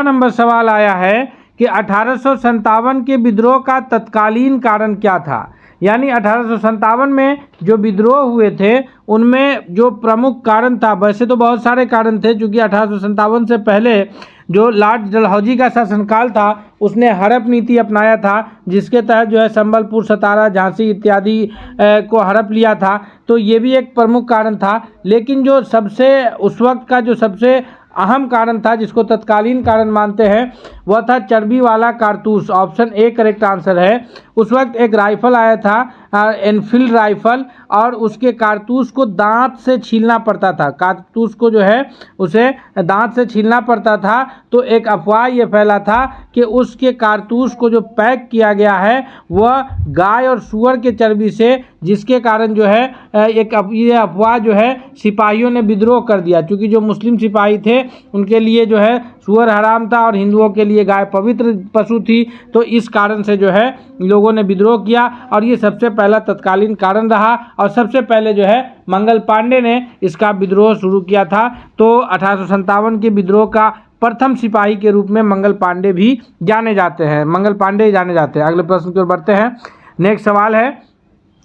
Number सवाल आया है कि 1857 के विद्रोह का तत्कालीन कारण क्या था। यानी 1857 में जो विद्रोह हुए थे उनमें जो प्रमुख कारण था, वैसे तो बहुत सारे कारण थे, क्योंकि 1857 से पहले जो लॉर्ड डलहौजी का शासनकाल था उसने हड़प नीति अपनाया था, जिसके तहत जो है संबलपुर, सतारा, झांसी इत्यादि को हड़प लिया था। तो ये भी एक प्रमुख कारण था। लेकिन जो सबसे उस वक्त का जो सबसे अहम कारण था, जिसको तत्कालीन कारण मानते हैं, वह था चर्बी वाला कारतूस। ऑप्शन ए करेक्ट आंसर है। उस वक्त एक राइफल आया था, एनफील्ड राइफल, और उसके कारतूस को दांत से छीलना पड़ता था। कारतूस को जो है उसे दांत से छीलना पड़ता था। तो एक अफवाह ये फैला था कि उसके कारतूस को जो पैक किया गया है वह गाय और सूअर के चर्बी से, जिसके कारण जो है ये अफवाह जो है सिपाहियों ने विद्रोह कर दिया। क्योंकि जो मुस्लिम सिपाही थे उनके लिए जो है सूअर हराम था और हिंदुओं के लिए गाय पवित्र पशु थी। तो इस कारण से जो है लोगों ने विद्रोह किया और ये सबसे पहला तत्कालीन कारण रहा। और सबसे पहले जो है मंगल पांडे ने इसका विद्रोह शुरू किया था। तो 1857 के विद्रोह का प्रथम सिपाही के रूप में मंगल पांडे भी जाने जाते हैं, मंगल पांडे जाने जाते हैं। अगले प्रश्न की ओर बढ़ते हैं। नेक्स्ट सवाल है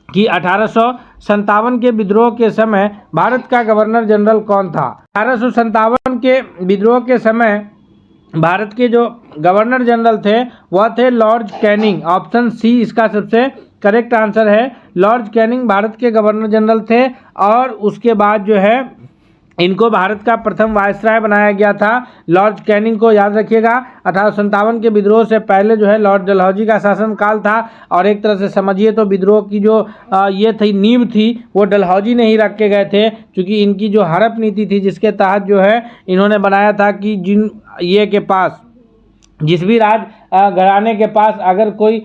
कि 1857 के विद्रोह के समय भारत का गवर्नर जनरल कौन था। 1857 के विद्रोह के समय भारत के जो गवर्नर जनरल थे वह थे लॉर्ड कैनिंग। ऑप्शन सी इसका सबसे करेक्ट आंसर है। लॉर्ड कैनिंग भारत के गवर्नर जनरल थे और उसके बाद जो है इनको भारत का प्रथम वायसराय बनाया गया था। लॉर्ड कैनिंग को याद रखिएगा। 1857 के विद्रोह से पहले जो है लॉर्ड डलहौजी का शासनकाल था और एक तरह से समझिए तो विद्रोह की जो ये थी नींव थी वो डलहौजी ने ही रख के गए थे, क्योंकि इनकी जो हड़प नीति थी जिसके तहत जो है इन्होंने बनाया था कि जिन ये के पास जिस भी राज घराने के पास अगर कोई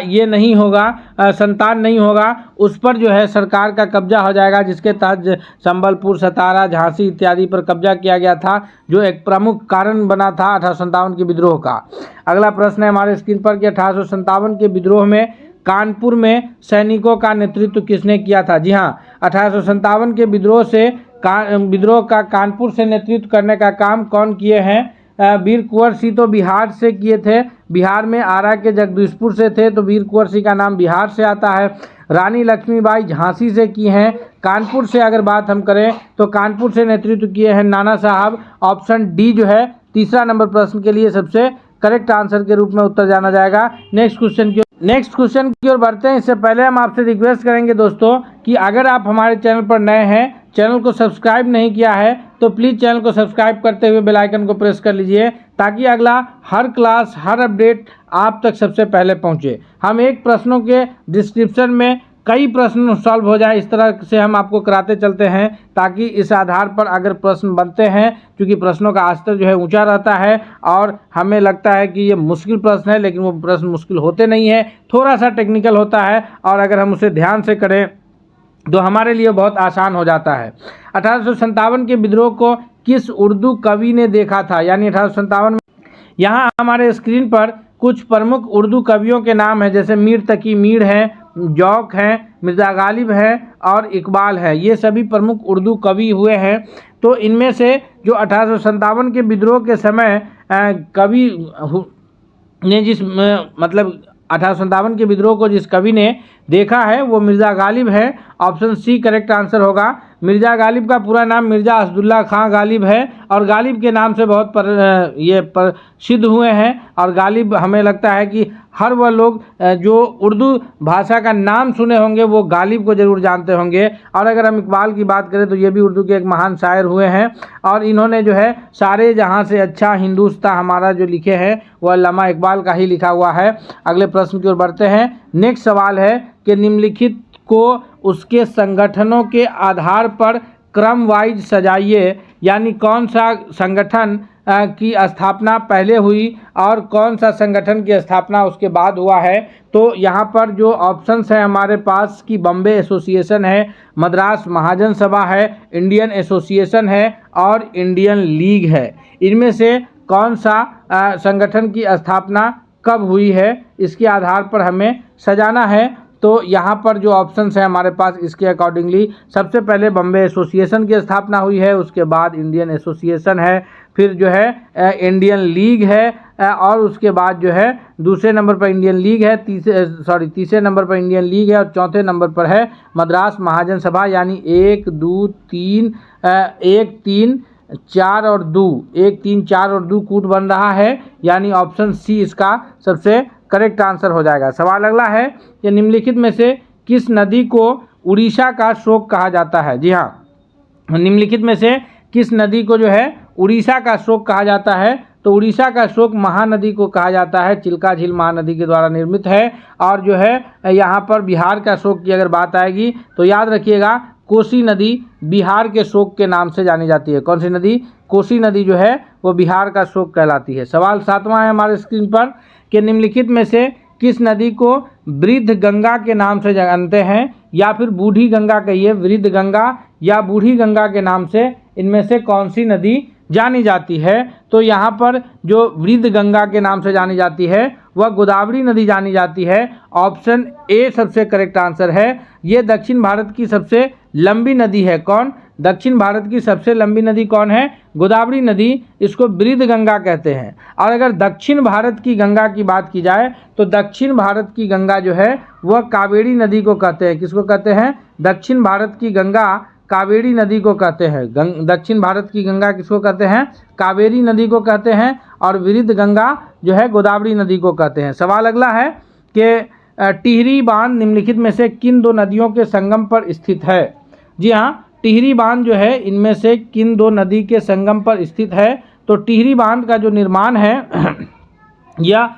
ये नहीं होगा, संतान नहीं होगा, उस पर जो है सरकार का कब्जा हो जाएगा, जिसके तहत संबलपुर, सतारा, झांसी इत्यादि पर कब्जा किया गया था, जो एक प्रमुख कारण बना था 1857 के विद्रोह का। अगला प्रश्न है हमारे स्क्रीन पर कि 1857 के विद्रोह में कानपुर में सैनिकों का नेतृत्व किसने किया था। जी हाँ, 1857 के विद्रोह का कानपुर से नेतृत्व करने का काम कौन किए हैं। वीर कुंवर सिंह तो बिहार से किए थे, बिहार में आरा के जगदीशपुर से थे, तो वीर कुंवर सिंह का नाम बिहार से आता है। रानी लक्ष्मीबाई झांसी से की हैं। कानपुर से अगर बात हम करें तो कानपुर से नेतृत्व किए हैं नाना साहब। ऑप्शन डी जो है तीसरा नंबर प्रश्न के लिए सबसे करेक्ट आंसर के रूप में उत्तर जाना जाएगा। नेक्स्ट क्वेश्चन की ओर बढ़ते हैं। इससे पहले हम आपसे रिक्वेस्ट करेंगे दोस्तों कि अगर आप हमारे चैनल पर नए हैं, चैनल को सब्सक्राइब नहीं किया है, तो प्लीज़ चैनल को सब्सक्राइब करते हुए बेल आइकन को प्रेस कर लीजिए, ताकि अगला हर क्लास, हर अपडेट आप तक सबसे पहले पहुंचे। हम एक प्रश्नों के डिस्क्रिप्शन में कई प्रश्न सॉल्व हो जाए, इस तरह से हम आपको कराते चलते हैं, ताकि इस आधार पर अगर प्रश्न बनते हैं, क्योंकि प्रश्नों का स्तर जो है ऊंचा रहता है और हमें लगता है कि ये मुश्किल प्रश्न है, लेकिन वो प्रश्न मुश्किल होते नहीं है, थोड़ा सा टेक्निकल होता है, और अगर हम उसे ध्यान से करें तो हमारे लिए बहुत आसान हो जाता है। 1857 के विद्रोह को किस उर्दू कवि ने देखा था। यानी 1857 में यहाँ हमारे स्क्रीन पर कुछ प्रमुख उर्दू कवियों के नाम हैं, जैसे मीर तकी मीर हैं, जौक हैं, मिर्ज़ा गालिब हैं और इकबाल है। ये सभी प्रमुख उर्दू कवि हुए हैं। तो इनमें से जो 1857 के विद्रोह के समय कवि ने जिस 1857 के विद्रोह को जिस कवि ने देखा है वो मिर्ज़ा गालिब है। ऑप्शन सी करेक्ट आंसर होगा। मिर्ज़ा गालिब का पूरा नाम मिर्ज़ा असदुल्ला खां गालिब है और गालिब के नाम से बहुत प्रसिद्ध हुए हैं। और गालिब, हमें लगता है कि हर वह लोग जो उर्दू भाषा का नाम सुने होंगे वो गालिब को ज़रूर जानते होंगे। और अगर हम इकबाल की बात करें तो ये भी उर्दू के एक महान शायर हुए हैं और इन्होंने जो है सारे जहाँ से अच्छा हिंदुस्तान हमारा जो लिखे हैं वह अल्लामा इकबाल का ही लिखा हुआ है। अगले प्रश्न की ओर बढ़ते हैं। नेक्स्ट सवाल है कि निम्नलिखित को उसके संगठनों के आधार पर क्रम वाइज सजाइए। यानी कौन सा संगठन की स्थापना पहले हुई और कौन सा संगठन की स्थापना उसके बाद हुआ है। तो यहाँ पर जो ऑप्शंस हैं हमारे पास कि बॉम्बे एसोसिएशन है, मद्रास महाजन सभा है, इंडियन एसोसिएशन है और इंडियन लीग है। इनमें से कौन सा संगठन की स्थापना कब हुई है, इसके आधार पर हमें सजाना है। तो यहाँ पर जो ऑप्शंस है हमारे पास इसके अकॉर्डिंगली सबसे पहले बॉम्बे एसोसिएशन की स्थापना हुई है, उसके बाद इंडियन एसोसिएशन है, फिर जो है इंडियन लीग है, और उसके बाद जो है दूसरे नंबर पर इंडियन लीग है, तीसरे नंबर पर इंडियन लीग है, और चौथे नंबर पर है मद्रास महाजन सभा। यानी 1 2 3 1 3 4 और 2 1 3 4 और 2 कूट बन रहा है, यानी ऑप्शन सी इसका सबसे करेक्ट आंसर हो जाएगा। सवाल अगला है कि निम्नलिखित में से किस नदी को उड़ीसा का शोक कहा जाता है। जी हाँ, निम्नलिखित में से किस नदी को जो है उड़ीसा का शोक कहा जाता है, तो उड़ीसा का शोक महानदी को कहा जाता है, चिल्का झील महानदी के द्वारा निर्मित है। और जो है यहाँ पर बिहार का शोक की अगर बात आएगी तो याद रखिएगा कोसी नदी बिहार के शोक के नाम से जानी जाती है। कौन सी नदी? कोसी नदी जो है वो बिहार का शोक कहलाती है। सवाल 7वां है हमारे स्क्रीन पर कि निम्नलिखित में से किस नदी को वृद्ध गंगा के नाम से जानते हैं, या फिर बूढ़ी गंगा कहिए, वृद्ध गंगा या बूढ़ी गंगा के नाम से इनमें से कौन सी नदी जानी जाती है? तो यहाँ पर जो वृद्ध गंगा के नाम से जानी जाती है वह गोदावरी नदी जानी जाती है। ऑप्शन ए सबसे करेक्ट आंसर है। ये दक्षिण भारत की सबसे लंबी नदी है। कौन? दक्षिण भारत की सबसे लंबी नदी कौन है? गोदावरी नदी, इसको वृद्ध गंगा कहते हैं। और अगर दक्षिण भारत की गंगा की बात की जाए तो दक्षिण भारत की गंगा जो है वह कावेरी नदी को कहते हैं। किसको कहते हैं? दक्षिण भारत की गंगा कावेरी नदी को कहते हैं। दक्षिण भारत की गंगा किसको कहते हैं? कावेरी नदी को कहते हैं। और वृद्ध गंगा जो है गोदावरी नदी को कहते हैं। सवाल अगला है कि टिहरी बांध निम्नलिखित में से किन दो नदियों के संगम पर स्थित है? जी हाँ, टिहरी बांध जो है इनमें से किन दो नदी के संगम पर स्थित है? तो टिहरी बांध का जो निर्माण है यह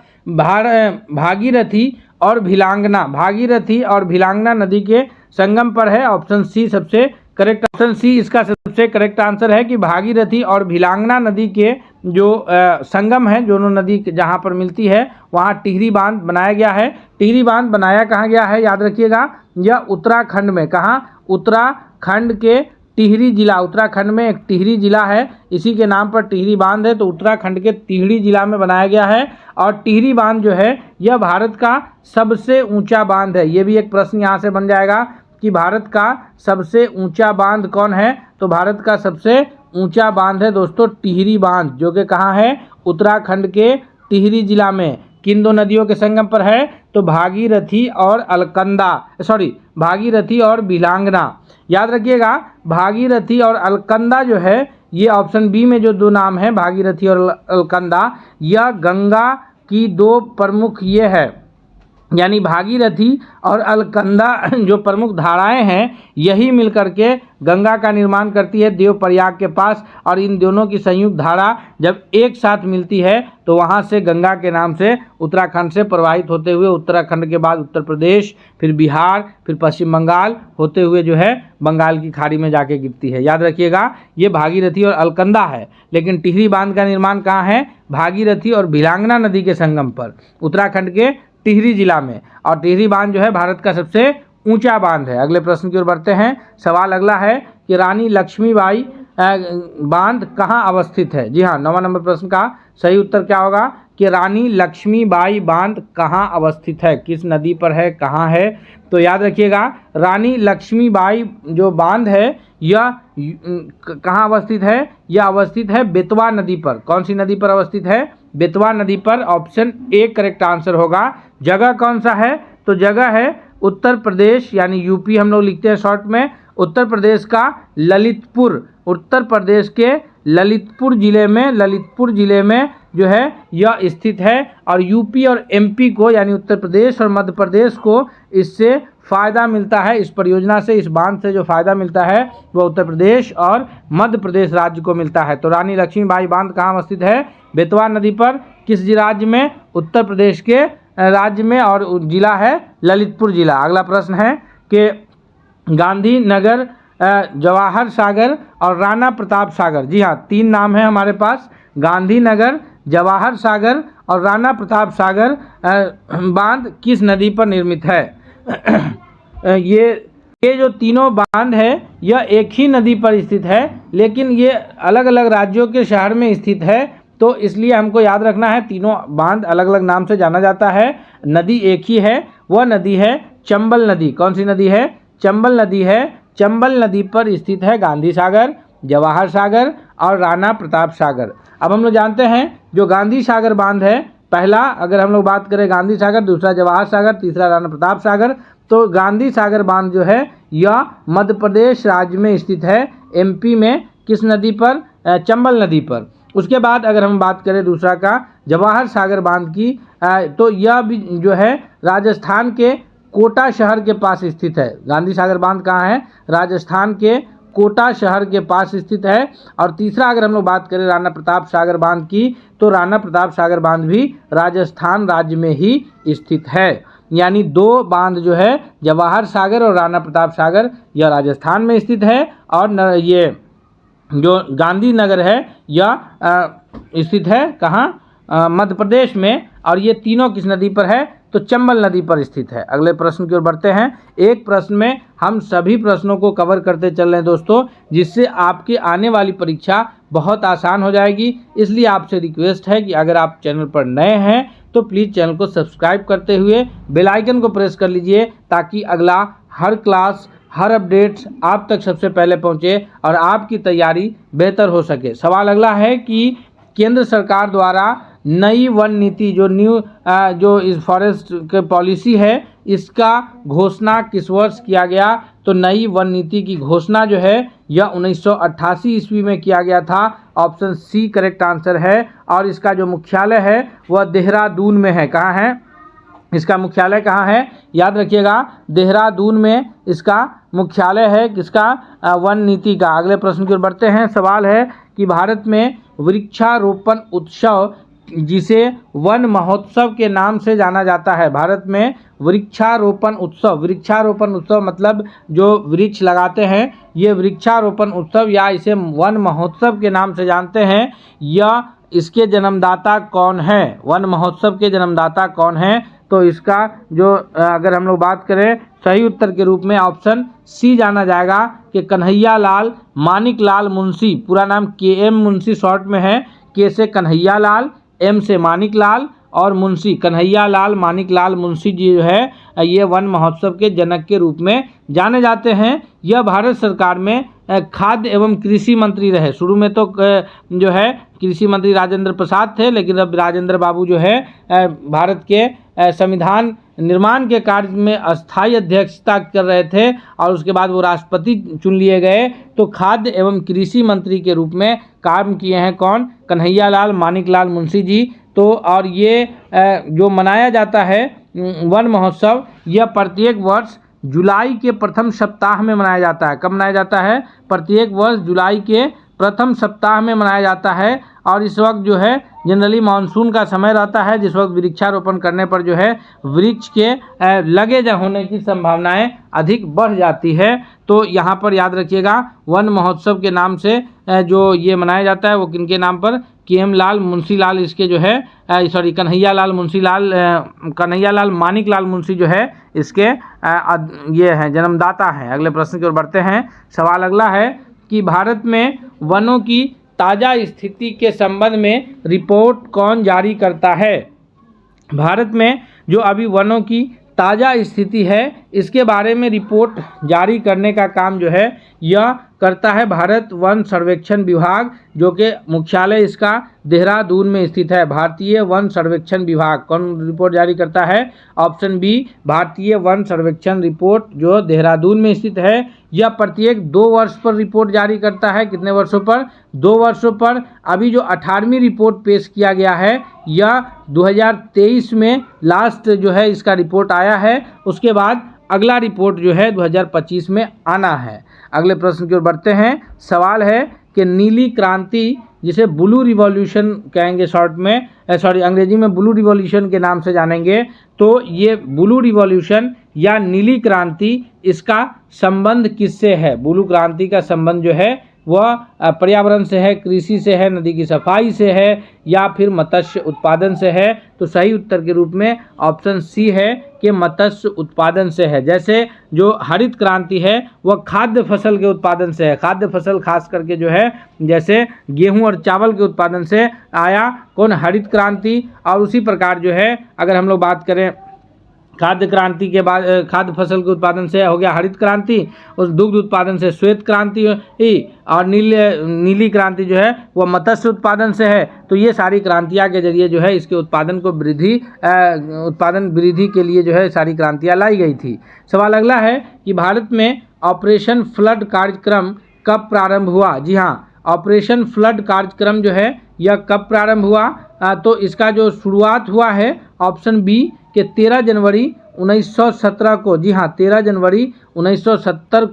भागीरथी और भिलांगना नदी के संगम पर है। ऑप्शन सी सबसे करेक्ट, ऑप्शन सी इसका सबसे करेक्ट आंसर है कि भागीरथी और भिलांगना नदी के जो संगम है, दोनों नदी जहाँ पर मिलती है वहाँ टिहरी बांध बनाया गया है। टिहरी बांध बनाया कहाँ गया है? याद रखिएगा, यह उत्तराखंड में। कहाँ? उत्तराखंड के टिहरी जिला, उत्तराखंड में एक टिहरी जिला है, इसी के नाम पर टिहरी बांध है। तो उत्तराखंड के टिहरी जिला में बनाया गया है। और टिहरी बांध जो है यह भारत का सबसे ऊंचा बांध है। ये भी एक प्रश्न यहाँ से बन जाएगा कि भारत का सबसे ऊंचा बांध कौन है? तो भारत का सबसे ऊंचा बांध है दोस्तों टिहरी बांध, जो कि कहाँ है? उत्तराखंड के टिहरी जिला में। किन दो नदियों के संगम पर है? तो भागीरथी और भिलांगना। याद रखिएगा, भागीरथी और अलकनंदा जो है ये ऑप्शन बी में जो दो नाम है भागीरथी और अलकनंदा, यह गंगा की दो प्रमुख ये है, यानी भागीरथी और अलकनंदा जो प्रमुख धाराएं हैं यही मिलकर के गंगा का निर्माण करती है देवप्रयाग के पास। और इन दोनों की संयुक्त धारा जब एक साथ मिलती है तो वहां से गंगा के नाम से उत्तराखंड से प्रवाहित होते हुए उत्तराखंड के बाद उत्तर प्रदेश, फिर बिहार, फिर पश्चिम बंगाल होते हुए जो है बंगाल की खाड़ी में जाके गिरती है। याद रखिएगा, ये भागीरथी और अलकनंदा है। लेकिन टिहरी बांध का निर्माण कहाँ है? भागीरथी और भिलांगना नदी के संगम पर, उत्तराखंड के टिहरी जिला में। और टिहरी बांध जो है भारत का सबसे ऊंचा बांध है। अगले प्रश्न की ओर बढ़ते हैं। सवाल अगला है कि रानी लक्ष्मीबाई बांध कहाँ अवस्थित है? जी हाँ, 9वां नंबर प्रश्न का सही उत्तर क्या होगा कि रानी लक्ष्मीबाई बांध कहाँ अवस्थित है, किस नदी पर है, कहाँ है? तो याद रखिएगा, रानी लक्ष्मीबाई जो बांध है यह कहाँ अवस्थित है? यह अवस्थित है बेतवा नदी पर। कौन सी नदी पर अवस्थित है? बेतवा नदी पर। ऑप्शन ए करेक्ट आंसर होगा। जगह कौन सा है? तो जगह है उत्तर प्रदेश, यानी यूपी हम लोग लिखते हैं शॉर्ट में। उत्तर प्रदेश का ललितपुर, उत्तर प्रदेश के ललितपुर जिले में जो है यह स्थित है। और यूपी और एमपी को, यानी उत्तर प्रदेश और मध्य प्रदेश को इससे फ़ायदा मिलता है। इस परियोजना से, इस बांध से जो फ़ायदा मिलता है वह उत्तर प्रदेश और मध्य प्रदेश राज्य को मिलता है। तो रानी लक्ष्मीबाई बांध कहाँ अवस्थित है? बेतवा नदी पर। किस राज्य में? उत्तर प्रदेश के राज्य में, और जिला है ललितपुर जिला। अगला प्रश्न है कि गांधीनगर, जवाहर सागर और राणा प्रताप सागर, जी हाँ 3 नाम है हमारे पास, गांधीनगर, जवाहर सागर और राणा प्रताप सागर बांध किस नदी पर निर्मित है? ये जो तीनों बांध है यह एक ही नदी पर स्थित है, लेकिन ये अलग अलग राज्यों के शहर में स्थित है। तो इसलिए हमको याद रखना है तीनों बांध अलग अलग नाम से जाना जाता है। नदी एक ही है, वह नदी है चंबल नदी, कौन सी नदी है? चंबल नदी है। चंबल नदी पर स्थित है गांधी सागर, जवाहर सागर और राणा प्रताप सागर। अब हम लोग जानते हैं जो गांधी सागर बांध है, पहला अगर हम लोग बात करें गांधी सागर, दूसरा जवाहर सागर, तीसरा राणा प्रताप सागर। तो गांधी सागर बांध जो है यह मध्य प्रदेश राज्य में स्थित है, एमपी में, किस नदी पर? चंबल नदी पर। उसके बाद अगर हम बात करें दूसरा का जवाहर सागर बांध की, तो यह भी जो है राजस्थान के कोटा शहर के पास स्थित है। गांधी सागर बांध कहाँ है? राजस्थान के कोटा शहर के पास स्थित है। और तीसरा अगर हम लोग बात करें राणा प्रताप सागर बांध की, तो राणा प्रताप सागर बांध भी राजस्थान राज्य में ही स्थित है। यानी दो बांध जो है जवाहर सागर और राणा प्रताप सागर, यह राजस्थान में स्थित है, और ये जो गांधी नगर है यह स्थित है कहाँ? मध्य प्रदेश में। और ये तीनों किस नदी पर है? तो चंबल नदी पर स्थित है। अगले प्रश्न की ओर बढ़ते हैं। एक प्रश्न में हम सभी प्रश्नों को कवर करते चल रहे हैं दोस्तों, जिससे आपकी आने वाली परीक्षा बहुत आसान हो जाएगी। इसलिए आपसे रिक्वेस्ट है कि अगर आप चैनल पर नए हैं तो प्लीज़ चैनल को सब्सक्राइब करते हुए बेल आइकन को प्रेस कर लीजिए, ताकि अगला हर क्लास, हर अपडेट्स आप तक सबसे पहले पहुंचे और आपकी तैयारी बेहतर हो सके। सवाल अगला है कि केंद्र सरकार द्वारा नई वन नीति जो इस फॉरेस्ट के पॉलिसी है, इसका घोषणा किस वर्ष किया गया? तो नई वन नीति की घोषणा जो है यह 1988 ईस्वी में किया गया था। ऑप्शन सी करेक्ट आंसर है। और इसका जो मुख्यालय है वह देहरादून में है। कहाँ है इसका मुख्यालय? कहाँ है? याद रखिएगा, देहरादून में इसका मुख्यालय है। किसका? वन नीति का। अगले प्रश्न की ओर बढ़ते हैं। सवाल है कि भारत में वृक्षारोपण उत्सव, जिसे वन महोत्सव के नाम से जाना जाता है, भारत में वृक्षारोपण उत्सव मतलब जो वृक्ष लगाते हैं, ये वृक्षारोपण उत्सव या इसे वन महोत्सव के नाम से जानते हैं। यह इसके जन्मदाता कौन है? वन महोत्सव के जन्मदाता कौन है? तो इसका जो अगर हम लोग बात करें सही उत्तर के रूप में ऑप्शन सी जाना जाएगा कि कन्हैया लाल मानिक लाल मुंशी। पूरा नाम के.एम. मुंशी शॉर्ट में है। के से कन्हैया लाल, एम से मानिक लाल और मुंशी, कन्हैया लाल मानिक लाल मुंशी जी जो है ये वन महोत्सव के जनक के रूप में जाने जाते हैं। यह भारत सरकार में खाद्य एवं कृषि मंत्री रहे। शुरू में तो जो है कृषि मंत्री राजेंद्र प्रसाद थे, लेकिन अब राजेंद्र बाबू जो है भारत के संविधान निर्माण के कार्य में अस्थायी अध्यक्षता कर रहे थे और उसके बाद वो राष्ट्रपति चुन लिए गए। तो खाद्य एवं कृषि मंत्री के रूप में काम किए हैं कौन? कन्हैया लाल मानिक लाल मुंशी जी। तो और ये जो मनाया जाता है वन महोत्सव, यह प्रत्येक वर्ष जुलाई के प्रथम सप्ताह में मनाया जाता है। कब मनाया जाता है? प्रत्येक वर्ष जुलाई के प्रथम सप्ताह में मनाया जाता है। और इस वक्त जो है जनरली मानसून का समय रहता है, जिस वक्त वृक्षारोपण करने पर जो है वृक्ष के लगे होने की संभावनाएं अधिक बढ़ जाती है। तो यहाँ पर याद रखिएगा, वन महोत्सव के नाम से जो ये मनाया जाता है वो किनके नाम पर? के.एम. लाल मुंशी लाल, इसके जो है कन्हैया लाल मानिक लाल मुंशी जो है इसके ये हैं जन्मदाता हैं। अगले प्रश्न की ओर बढ़ते हैं। सवाल अगला है कि भारत में वनों की ताज़ा स्थिति के संबंध में रिपोर्ट कौन जारी करता है? भारत में जो अभी वनों की ताज़ा स्थिति है इसके बारे में रिपोर्ट जारी करने का काम जो है यह करता है भारत वन सर्वेक्षण विभाग, जो कि मुख्यालय इसका देहरादून में स्थित है। भारतीय वन सर्वेक्षण विभाग कौन रिपोर्ट जारी करता है? ऑप्शन बी, भारतीय वन सर्वेक्षण रिपोर्ट, जो देहरादून में स्थित है। यह प्रत्येक 2 वर्ष पर रिपोर्ट जारी करता है। कितने वर्षों पर? 2 वर्षों पर। अभी जो 18वीं रिपोर्ट पेश किया गया है यह 2023 में लास्ट जो है इसका रिपोर्ट आया है। उसके बाद अगला रिपोर्ट जो है 2025 में आना है। अगले प्रश्न की ओर बढ़ते हैं। सवाल है कि नीली क्रांति, जिसे ब्लू रिवॉल्यूशन कहेंगे शॉर्ट में, अंग्रेजी में ब्लू रिवॉल्यूशन के नाम से जानेंगे, तो ये ब्लू रिवॉल्यूशन या नीली क्रांति, इसका संबंध किससे है? ब्लू क्रांति का संबंध जो है वह पर्यावरण से है, कृषि से है, नदी की सफाई से है, या फिर मत्स्य उत्पादन से है? तो सही उत्तर के रूप में ऑप्शन सी है कि मत्स्य उत्पादन से है। जैसे जो हरित क्रांति है वह खाद्य फसल के उत्पादन से है। खाद्य फसल खास करके जो है जैसे गेहूं और चावल के उत्पादन से आया कौन? हरित क्रांति। और उसी प्रकार जो है अगर हम लोग बात करें खाद्य क्रांति के बाद खाद्य फसल के उत्पादन से हो गया हरित क्रांति, उस दुग्ध उत्पादन से श्वेत क्रांति और नीली क्रांति जो है वो मत्स्य उत्पादन से है। तो ये सारी क्रांतियाँ के जरिए जो है इसके उत्पादन को उत्पादन वृद्धि के लिए जो है सारी क्रांतियाँ लाई गई थी। सवाल अगला है कि भारत में ऑपरेशन फ्लड कार्यक्रम कब प्रारंभ हुआ। जी हाँ, ऑपरेशन फ्लड कार्यक्रम जो है यह कब प्रारंभ हुआ, तो इसका जो शुरुआत हुआ है ऑप्शन बी के 13 जनवरी 1917 को। जी हाँ, 13 जनवरी 1970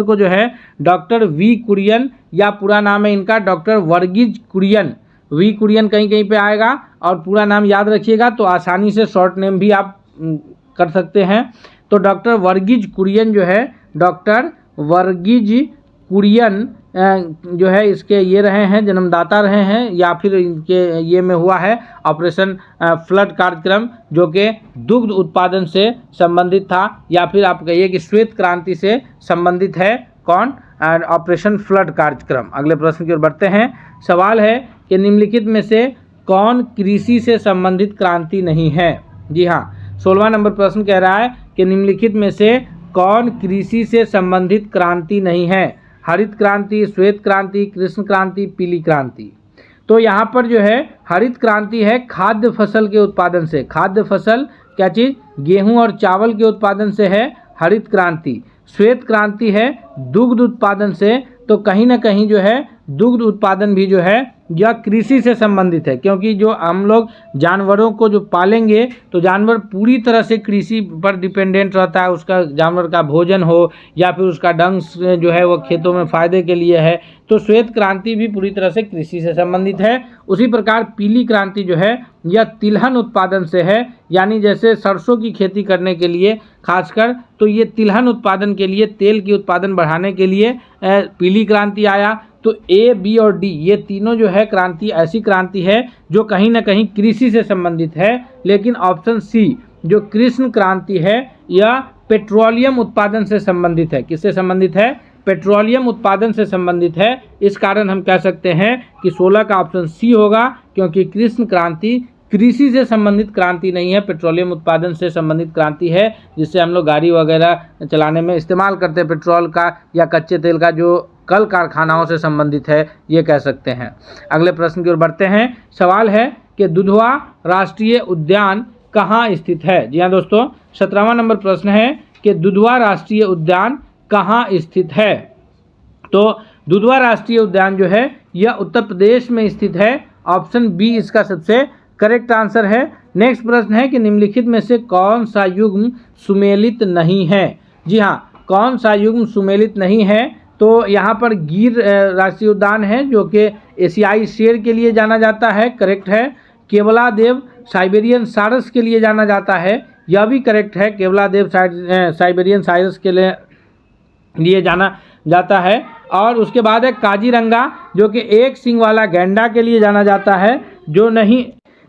को जो है डॉक्टर वी कुरियन, या पूरा नाम है इनका डॉक्टर वर्गीज कुरियन। वी कुरियन कहीं कहीं पे आएगा और पूरा नाम याद रखिएगा तो आसानी से शॉर्ट नेम भी आप कर सकते हैं। तो डॉक्टर वर्गीज कुरियन जो है, डॉक्टर वर्गीज कुरियन जो है इसके ये रहे हैं जन्मदाता रहे हैं, या फिर इनके ये में हुआ है ऑपरेशन फ्लड कार्यक्रम जो कि दुग्ध उत्पादन से संबंधित था, या फिर आप कहिए कि श्वेत क्रांति से संबंधित है। कौन? ऑपरेशन फ्लड कार्यक्रम। अगले प्रश्न की ओर बढ़ते हैं। सवाल है कि निम्नलिखित में से कौन कृषि से संबंधित क्रांति नहीं है। जी हाँ, 16वां नंबर प्रश्न कह रहा है कि निम्नलिखित में से कौन कृषि से संबंधित क्रांति नहीं है। हरित क्रांति, श्वेत क्रांति, कृष्ण क्रांति, पीली क्रांति। तो यहाँ पर जो है हरित क्रांति है खाद्य फसल के उत्पादन से। खाद्य फसल क्या चीज़? गेहूं और चावल के उत्पादन से है हरित क्रांति। श्वेत क्रांति है दुग्ध उत्पादन से। तो कहीं ना कहीं जो है दुग्ध उत्पादन भी जो है यह कृषि से संबंधित है, क्योंकि जो हम लोग जानवरों को जो पालेंगे तो जानवर पूरी तरह से कृषि पर डिपेंडेंट रहता है। उसका जानवर का भोजन हो या फिर उसका डंग जो है वो खेतों में फ़ायदे के लिए है। तो श्वेत क्रांति भी पूरी तरह से कृषि से संबंधित है। उसी प्रकार पीली क्रांति जो है यह तिलहन उत्पादन से है, यानी जैसे सरसों की खेती करने के लिए खासकर तो ये तिलहन उत्पादन के लिए, तेल की उत्पादन बढ़ाने के लिए पीली क्रांति आया। तो ए, बी और डी ये तीनों जो है क्रांति ऐसी क्रांति है जो कहीं ना कहीं कृषि से संबंधित है। लेकिन ऑप्शन सी जो कृष्ण क्रांति है यह पेट्रोलियम उत्पादन से संबंधित है। किससे संबंधित है? पेट्रोलियम उत्पादन से संबंधित है। इस कारण हम कह सकते हैं कि 16 का ऑप्शन सी होगा, क्योंकि कृष्ण क्रांति कृषि से संबंधित क्रांति नहीं है, पेट्रोलियम उत्पादन से संबंधित क्रांति है, जिससे हम लोग गाड़ी वगैरह चलाने में इस्तेमाल करते हैं पेट्रोल का या कच्चे तेल का, जो कल कारखानाओं से संबंधित है, ये कह सकते हैं। अगले प्रश्न की ओर बढ़ते हैं। सवाल है कि दुधवा राष्ट्रीय उद्यान कहाँ स्थित है। जी हाँ दोस्तों, 17वां नंबर प्रश्न है कि दुधवा राष्ट्रीय उद्यान कहाँ स्थित है। तो दुधवा राष्ट्रीय उद्यान जो है यह उत्तर प्रदेश में स्थित है। ऑप्शन बी इसका सबसे करेक्ट आंसर है। नेक्स्ट प्रश्न है कि निम्नलिखित में से कौन सा युग्म सुमेलित नहीं है। जी हाँ, कौन सा युग्म सुमेलित नहीं है। तो यहाँ पर गिर राष्ट्रीय उद्यान है जो कि एशियाई शेर के लिए जाना जाता है, करेक्ट है। केवलादेव साइबेरियन सारस के लिए जाना जाता है, यह भी करेक्ट है। केवलादेव साइबेरियन सारस के लिए जाना जाता है। और उसके बाद है काजीरंगा जो कि एक सींग वाला गैंडा के लिए जाना जाता है, जो नहीं।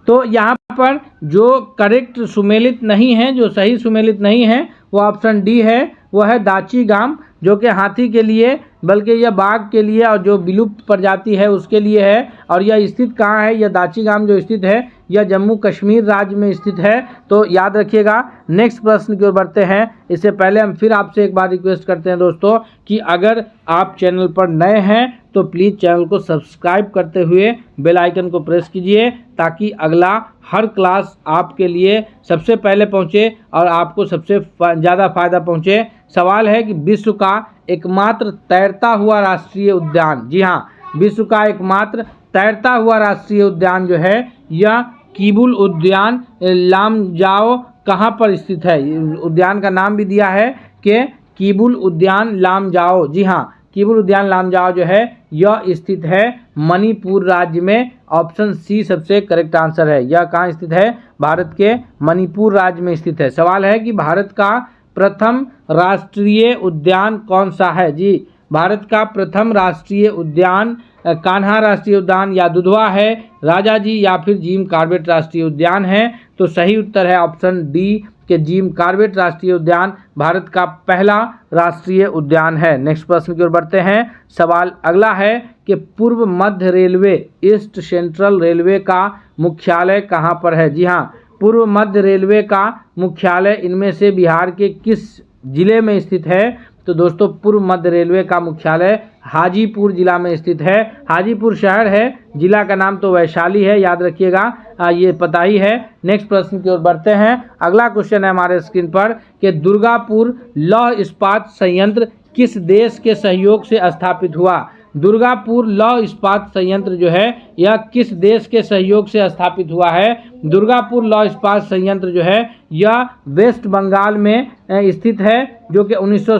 तो यहाँ पर जो करेक्ट सुमेलित नहीं है, जो सही सुमेलित नहीं है, वो ऑप्शन डी है। वो है दाची गाम जो कि हाथी के लिए, बल्कि यह बाघ के लिए और जो विलुप्त प्रजाति है उसके लिए है। और यह स्थित कहाँ है? यह दाची गाम जो स्थित है यह जम्मू कश्मीर राज्य में स्थित है। तो याद रखिएगा। नेक्स्ट प्रश्न की ओर बढ़ते हैं। इससे पहले हम फिर आपसे एक बार रिक्वेस्ट करते हैं दोस्तों कि अगर आप चैनल पर नए हैं तो प्लीज़ चैनल को सब्सक्राइब करते हुए बेल आइकन को प्रेस कीजिए, ताकि अगला हर क्लास आपके लिए सबसे पहले पहुंचे और आपको सबसे ज़्यादा फायदा पहुंचे। सवाल है कि विश्व का एकमात्र तैरता हुआ राष्ट्रीय उद्यान। जी हाँ, विश्व का एकमात्र तैरता हुआ राष्ट्रीय उद्यान जो है यह कीबुल उद्यान लामजाओ कहाँ पर स्थित है। उद्यान का नाम भी दिया है कि कीबुल उद्यान लामजाओ। जी हाँ, कीबुल उद्यान लामजाओ जो है यह स्थित है मणिपुर राज्य में। ऑप्शन सी सबसे करेक्ट आंसर है। यह कहाँ स्थित है? भारत के मणिपुर राज्य में स्थित है। सवाल है कि भारत का प्रथम राष्ट्रीय उद्यान कौन सा है। जी, भारत का प्रथम राष्ट्रीय उद्यान कान्हा राष्ट्रीय उद्यान या दुधवा है, राजाजी या फिर जिम कॉर्बेट राष्ट्रीय उद्यान है। तो सही उत्तर है ऑप्शन डी कि जिम कॉर्बेट राष्ट्रीय उद्यान भारत का पहला राष्ट्रीय उद्यान है। नेक्स्ट प्रश्न की ओर बढ़ते हैं। सवाल अगला है कि पूर्व मध्य रेलवे ईस्ट सेंट्रल रेलवे का मुख्यालय कहाँ पर है। जी हाँ, पूर्व मध्य रेलवे का मुख्यालय इनमें से बिहार के किस जिले में स्थित है। तो दोस्तों पूर्व मध्य रेलवे का मुख्यालय हाजीपुर जिला में स्थित है। हाजीपुर शहर है, जिला का नाम तो वैशाली है, याद रखिएगा, ये पता ही है। नेक्स्ट प्रश्न की ओर बढ़ते हैं। अगला क्वेश्चन है हमारे स्क्रीन पर कि दुर्गापुर लौह इस्पात संयंत्र किस देश के सहयोग से स्थापित हुआ। दुर्गापुर लौह इस्पात संयंत्र जो है यह किस देश के सहयोग से स्थापित हुआ है। दुर्गापुर लौह इस्पात संयंत्र जो है यह वेस्ट बंगाल में स्थित है, जो कि 1900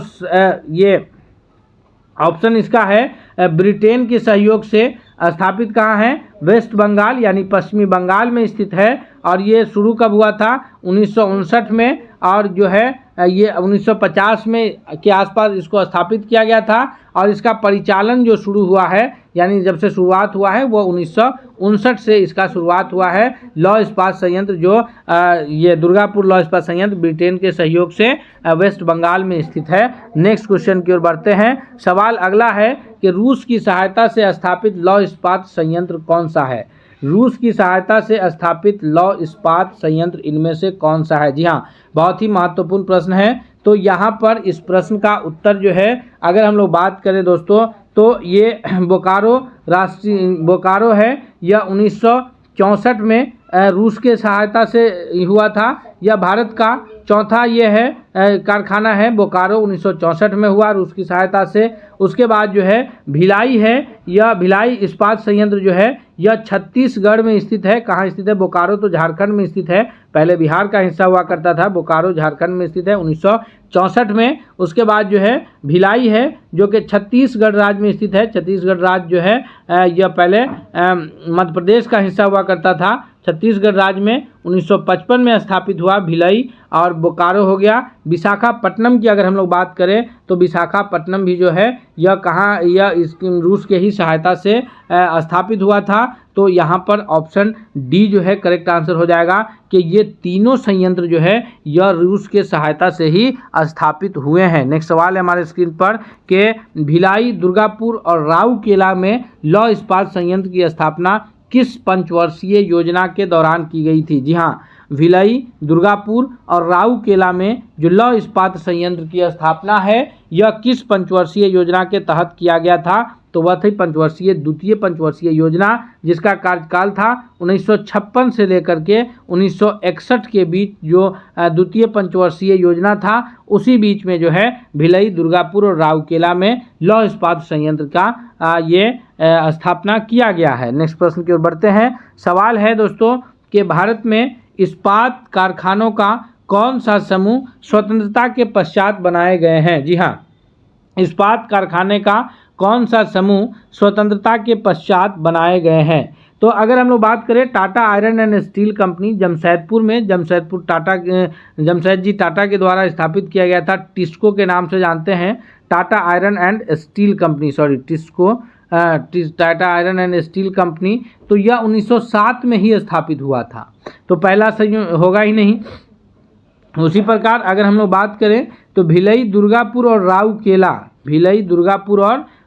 ये ऑप्शन इसका है ब्रिटेन के सहयोग से स्थापित कहाँ है, वेस्ट बंगाल यानी पश्चिमी बंगाल में स्थित है। और ये शुरू कब हुआ था, 1959 में, और जो है ये 1950 में के आसपास इसको स्थापित किया गया था। और इसका परिचालन जो शुरू हुआ है, यानी जब से शुरुआत हुआ है वो 1959 से इसका शुरुआत हुआ है। लौह इस्पात संयंत्र जो ये दुर्गापुर लौह इस्पात संयंत्र ब्रिटेन के सहयोग से वेस्ट बंगाल में स्थित है। नेक्स्ट क्वेश्चन की ओर बढ़ते हैं। सवाल अगला है कि रूस की सहायता से स्थापित लौह इस्पात संयंत्र कौन सा है। रूस की सहायता से स्थापित लौह इस्पात संयंत्र इनमें से कौन सा है। जी हाँ, बहुत ही महत्वपूर्ण प्रश्न है। तो यहाँ पर इस प्रश्न का उत्तर जो है, अगर हम लोग बात करें दोस्तों, तो ये बोकारो है। यह 1964 में रूस के सहायता से हुआ था। यह भारत का चौथा ये है कारखाना है। बोकारो 1964 में हुआ रूस की सहायता से। उसके बाद जो है भिलाई है, यह भिलाई इस्पात संयंत्र जो है यह छत्तीसगढ़ में स्थित है। कहाँ स्थित है, बोकारो तो झारखंड में स्थित है, पहले बिहार का हिस्सा हुआ करता था। बोकारो झारखंड में स्थित है 1964 में। उसके बाद जो है भिलाई है जो कि छत्तीसगढ़ राज्य में स्थित है। छत्तीसगढ़ राज्य जो है यह पहले मध्य प्रदेश का हिस्सा हुआ करता था। छत्तीसगढ़ राज्य में 1955 में स्थापित हुआ भिलाई, और बोकारो हो गया। विशाखापट्टनम की अगर हम लोग बात करें तो विशाखापट्टनम भी जो है यह कहाँ, यह इस रूस के ही सहायता से स्थापित हुआ था। तो यहाँ पर ऑप्शन डी जो है करेक्ट आंसर हो जाएगा कि ये तीनों संयंत्र जो है यह रूस के सहायता से ही स्थापित हुए हैं। नेक्स्ट सवाल है हमारे स्क्रीन पर कि भिलाई, दुर्गापुर और राउरकेला में लौह इस्पात संयंत्र की स्थापना किस पंचवर्षीय योजना के दौरान की गई थी। जी हाँ, भिलाई, दुर्गापुर और राउरकेला में जो लौह इस्पात संयंत्र की स्थापना है यह किस पंचवर्षीय योजना के तहत किया गया था। तो वह थी द्वितीय पंचवर्षीय योजना, जिसका कार्यकाल था 1956 से लेकर के 1961 के बीच। जो द्वितीय पंचवर्षीय योजना था उसी बीच में जो है भिलाई, दुर्गापुर और राउरकेला में लौह इस्पात संयंत्र का ये स्थापना किया गया है। नेक्स्ट प्रश्न की ओर बढ़ते हैं। सवाल है दोस्तों कि भारत में इस्पात कारखानों का कौन सा समूह स्वतंत्रता के पश्चात बनाए गए हैं। जी हाँ, इस्पात कारखाने का कौन सा समूह स्वतंत्रता के पश्चात बनाए गए हैं। तो अगर हम लोग बात करें Tata iron and steel company Jamshedpur में, जमशेद टाटा के द्वारा स्थापित किया गया था। टिस्को के नाम से जानते हैं, Tata iron and steel company, Tata iron and steel company. तो यह 1907 में ही स्थापित हुआ था, तो पहला संयोग होगा ही नहीं। उसी प्रकार अगर हम लोग बात करें तो भिलाई, दुर्गापुर और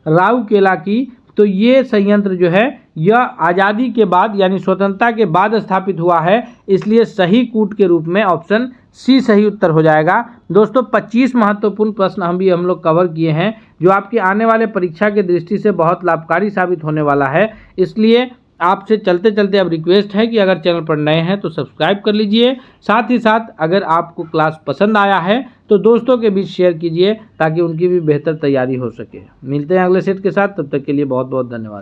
राउरकेला की, तो ये संयंत्र जो है यह आज़ादी के बाद यानी स्वतंत्रता के बाद स्थापित हुआ है, इसलिए सही कूट के रूप में ऑप्शन सी सही उत्तर हो जाएगा। दोस्तों 25 महत्वपूर्ण प्रश्न हम लोग कवर किए हैं, जो आपके आने वाले परीक्षा के दृष्टि से बहुत लाभकारी साबित होने वाला है। इसलिए आपसे चलते चलते अब रिक्वेस्ट है कि अगर चैनल पर नए हैं तो सब्सक्राइब कर लीजिए। साथ ही साथ अगर आपको क्लास पसंद आया है तो दोस्तों के बीच शेयर कीजिए, ताकि उनकी भी बेहतर तैयारी हो सके। मिलते हैं अगले सेट के साथ, तब तक के लिए बहुत बहुत धन्यवाद।